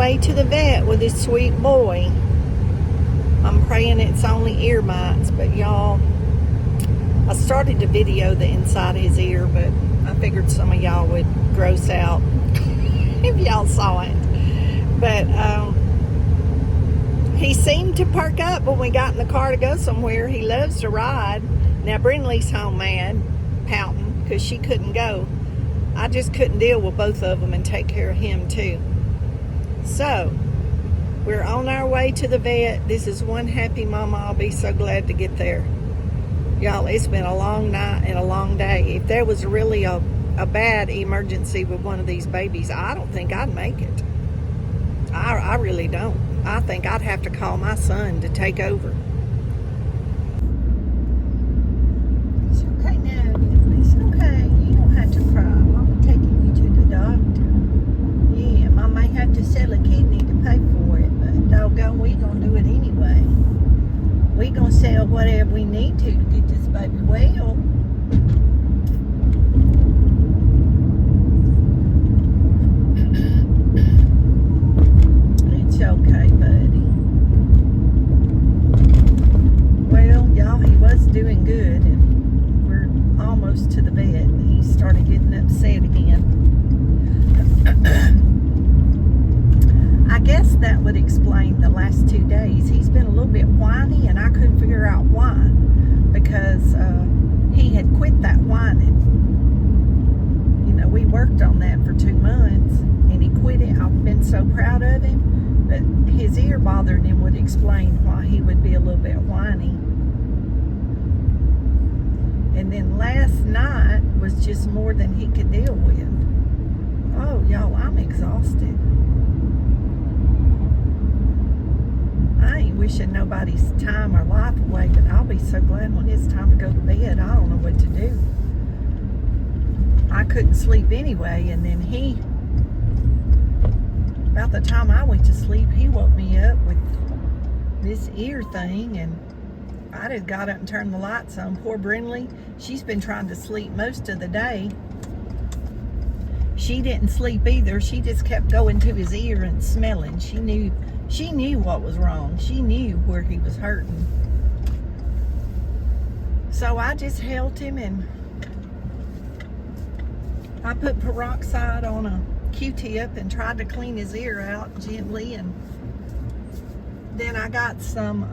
way to the vet with this sweet boy. I'm praying it's only ear mites, but y'all, I started to video the inside of his ear, but I figured some of y'all would gross out if y'all saw it. But he seemed to perk up when we got in the car to go somewhere. He loves to ride. Now Brindley's home mad, pouting, because she couldn't go. I just couldn't deal with both of them and take care of him too. So, we're on our way to the vet. This is one happy mama. I'll be so glad to get there. Y'all, it's been a long night and a long day. If there was really a bad emergency with one of these babies, I don't think I'd make it. I really don't. I think I'd have to call my son to take over. It's okay now. It's okay. You don't have to cry. Mama taking you to the doctor. Yeah, Mama may have to sell a kidney to pay for it, but doggone, we gonna do it anyway. We gonna sell whatever we need to get this baby well. It's okay, buddy. Well, y'all, he was doing good, and we're almost to the vet, and he started getting upset again. I guess that would explain the last 2 days. He's been a little bit whiny, and I couldn't figure out why, because he had quit that whining. You know, we worked on that for 2 months, and he quit it. I've been so proud of him, but his ear bothering him would explain why he would be a little bit whiny. And then last night was just more than he could deal with. Oh, y'all, I'm exhausted. I ain't wishing nobody's time or life away, but I'll be so glad when it's time to go to bed. I don't know what to do. I couldn't sleep anyway, and then about the time I went to sleep, he woke me up with this ear thing, and I just got up and turned the lights on. Poor Brindley, she's been trying to sleep most of the day. She didn't sleep either. She just kept going to his ear and smelling. She knew what was wrong. She knew where he was hurting. So I just held him, and I put peroxide on a Q-tip and tried to clean his ear out gently, and then I got some,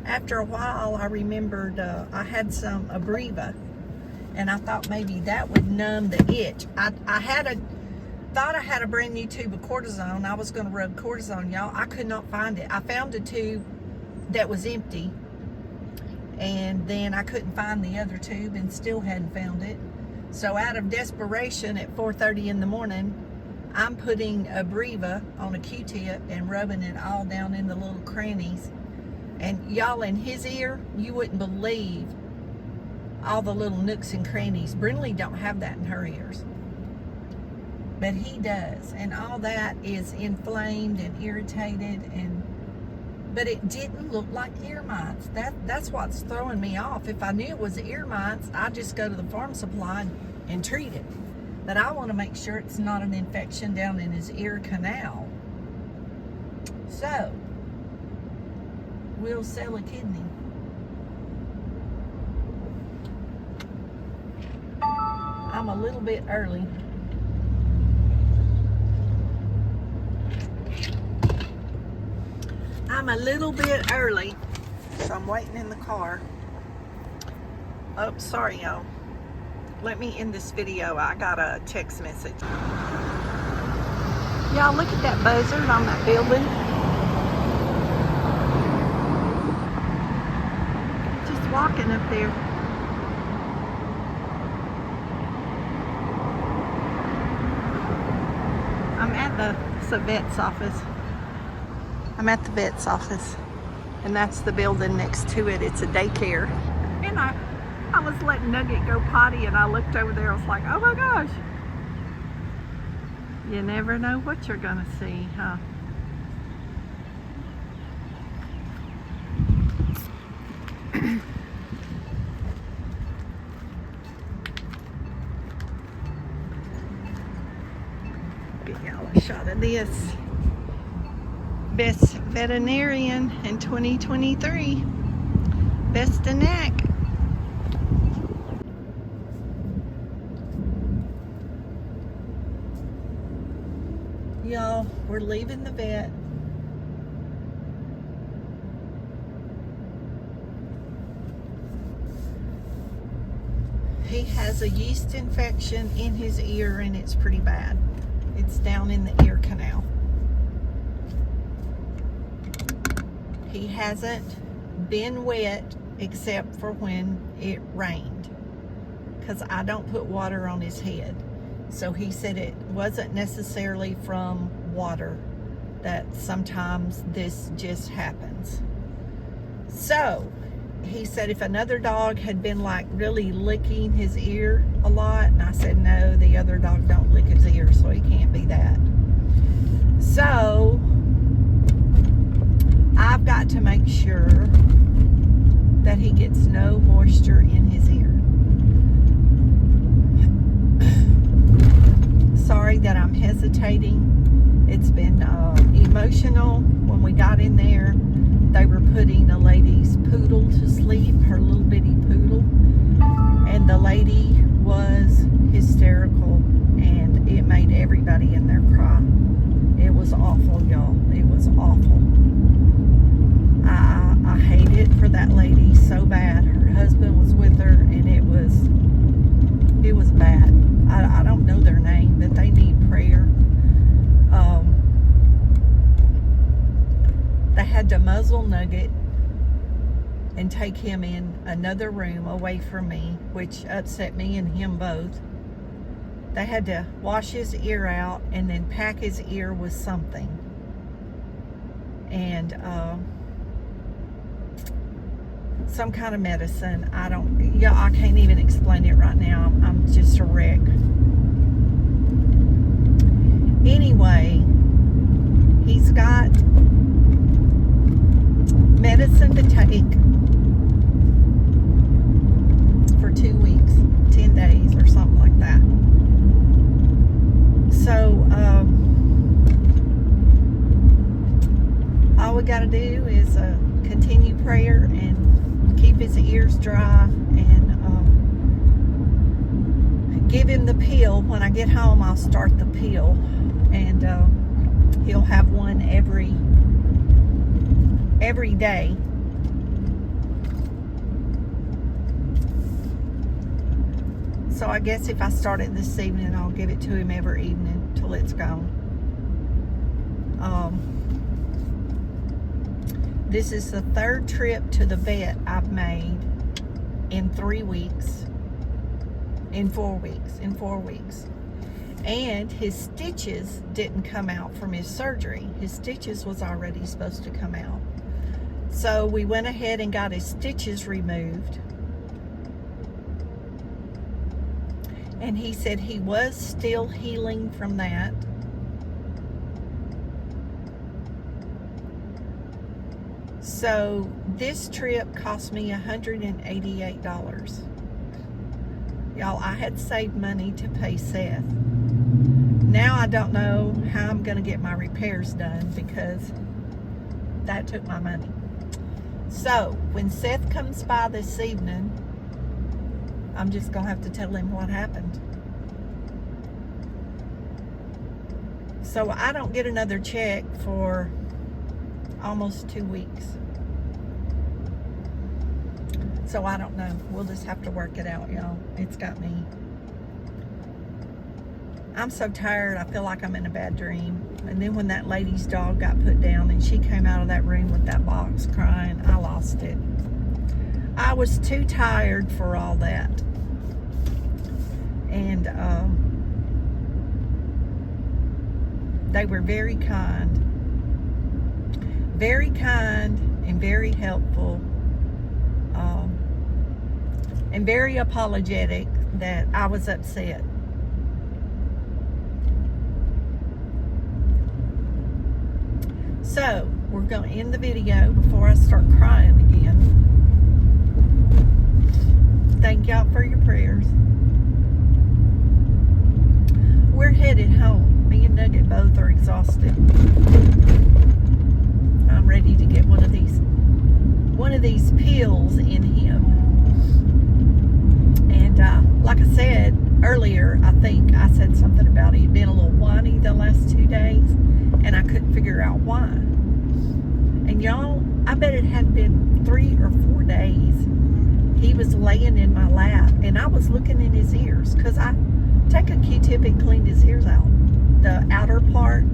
after a while I remembered I had some Abreva, and I thought maybe that would numb the itch. I thought I had a brand new tube of cortisone. I was going to rub cortisone, y'all. I could not find it. I found a tube that was empty, and then I couldn't find the other tube and still hadn't found it. So out of desperation at 4:30 in the morning, I'm putting Abreva on a Q-tip and rubbing it all down in the little crannies. And y'all, in his ear, you wouldn't believe all the little nooks and crannies. Brindley don't have that in her ears, but he does, and all that is inflamed and irritated, but it didn't look like ear mites. That's what's throwing me off. If I knew it was ear mites, I'd just go to the farm supply and treat it. But I want to make sure it's not an infection down in his ear canal. So we'll sell a kidney. I'm a little bit early. So I'm waiting in the car. Oh, sorry, y'all. Let me end this video. I got a text message. Y'all, look at that buzzard on that building. Just walking up there. I'm at the vet's office. I'm at the vet's office, and that's the building next to it. It's a daycare. And I was letting Nugget go potty, and I looked over there. I was like, oh my gosh. You never know what you're gonna see, huh? Get y'all a shot of this. Best veterinarian in 2023. Best in neck. Y'all, we're leaving the vet. He has a yeast infection in his ear and it's pretty bad. It's down in the ear canal. He hasn't been wet except for when it rained, because I don't put water on his head. So he said it wasn't necessarily from water, that sometimes this just happens. So he said if another dog had been like really licking his ear a lot, and I said no, the other dog don't lick his ear, so he can't be that. So I've got to make sure that he gets no moisture in his ear. Sorry that I'm hesitating. It's been emotional. When we got in there, they were putting a lady's poodle to sleep, her little bitty poodle, and the lady was hysterical, and it made everybody in there cry. It was awful, y'all. It was awful. I hate it for that lady so bad. Her husband was with her, and it was bad. I don't know their name, but they need prayer. They had to muzzle Nugget and take him in another room away from me, which upset me and him both. They had to wash his ear out and then pack his ear with something. And some kind of medicine. I can't even explain it right now. I'm just a wreck. Anyway, he's got medicine to take for 2 weeks, 10 days or something like that. So all we got to do is continue prayer and keep his ears dry, and give him the pill. When I get home, I'll start the pill, and he'll have one every day. So I guess if I start it this evening, I'll give it to him every evening till it's gone. This is the third trip to the vet I've made in 3 weeks. In 4 weeks. And his stitches didn't come out from his surgery. His stitches was already supposed to come out. So we went ahead and got his stitches removed. And he said he was still healing from that. So this trip cost me $188. Y'all, I had saved money to pay Seth. Now I don't know how I'm going to get my repairs done, because that took my money. So when Seth comes by this evening, I'm just going to have to tell him what happened. So I don't get another check for almost 2 weeks. So I don't know. We'll just have to work it out, y'all. It's got me. I'm so tired. I feel like I'm in a bad dream. And then when that lady's dog got put down and she came out of that room with that box crying, I lost it. I was too tired for all that. And they were very kind and very helpful, and very apologetic that I was upset. So we're going to end the video before I start crying again. Thank y'all for your prayers. We're headed home. Me and Nugget both are exhausted. I'm ready to get one of these pills in him. And like I said earlier, I think I said something about he'd been a little whiny the last 2 days, and I couldn't figure out why. And y'all, I bet it had been 3 or 4 days. He was laying in my lap, and I was looking in his ears, because I take a Q-tip and cleaned his ears out, the outer part,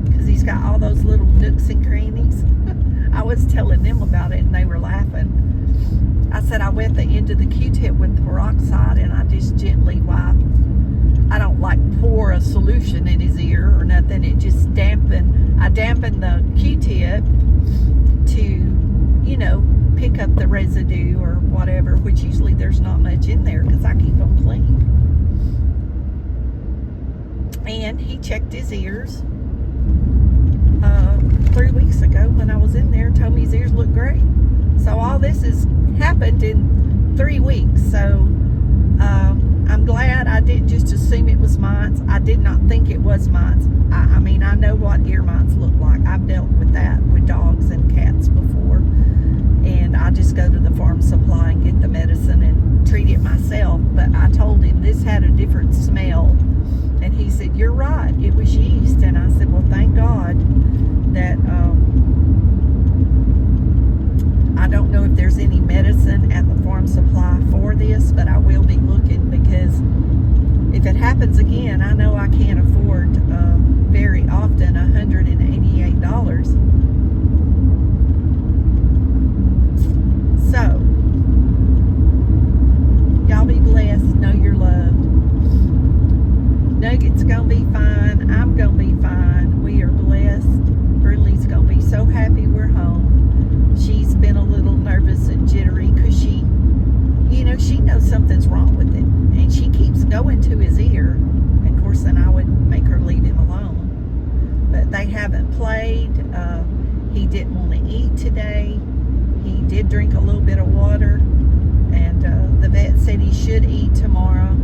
because he's got all those little nooks and crannies. I was telling them about it, and they were laughing. I said I wet the end of the Q-tip with peroxide, and I just gently wipe. I don't like pour a solution in his ear or nothing. It just I dampen the Q-tip to, you know, pick up the residue or whatever, which usually there's not much in there because I keep them clean. And he checked his ears 3 weeks ago when I was in there, told me his ears look great. So all this has happened in 3 weeks. So I'm glad I didn't just assume it was mites. I did not think it was mites. I mean, I know what ear mites look like. I've dealt with that with dogs and cats before. And I just go to the farm supply and get the medicine and treat it myself. But I told him this had a different smell. And he said, "You're right, it was yeast." And I said, "Well, thank God that I don't know if there's any medicine at the farm supply for this, but I will be looking, because if it happens again, I know I can't afford very often $188. So, y'all be blessed. Know you're loved. Nugget's gonna be fine. I'm gonna be fine. We are blessed. Brinley's gonna be so happy we're home. She's been a little nervous and jittery because she knows something's wrong with him, and she keeps going to his ear. And of course, then I would make her leave him alone. But they haven't played. He didn't want to eat today. He did drink a little bit of water, and the vet said he should eat tomorrow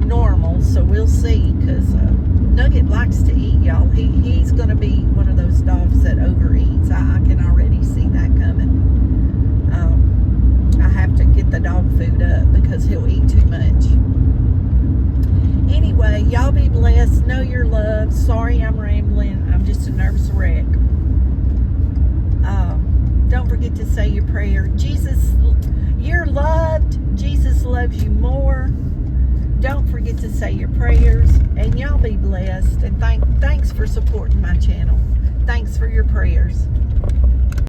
normal, so we'll see, because Nugget likes to eat, y'all. He's going to be one of those dogs that overeats. I can already see that coming. I have to get the dog food up because he'll eat too much. Anyway, y'all be blessed. Know you're loved. Sorry I'm rambling. I'm just a nervous wreck. Don't forget to say your prayer. Jesus, you're loved. Jesus loves you more. Don't forget to say your prayers, and y'all be blessed. And thanks for supporting my channel. Thanks for your prayers.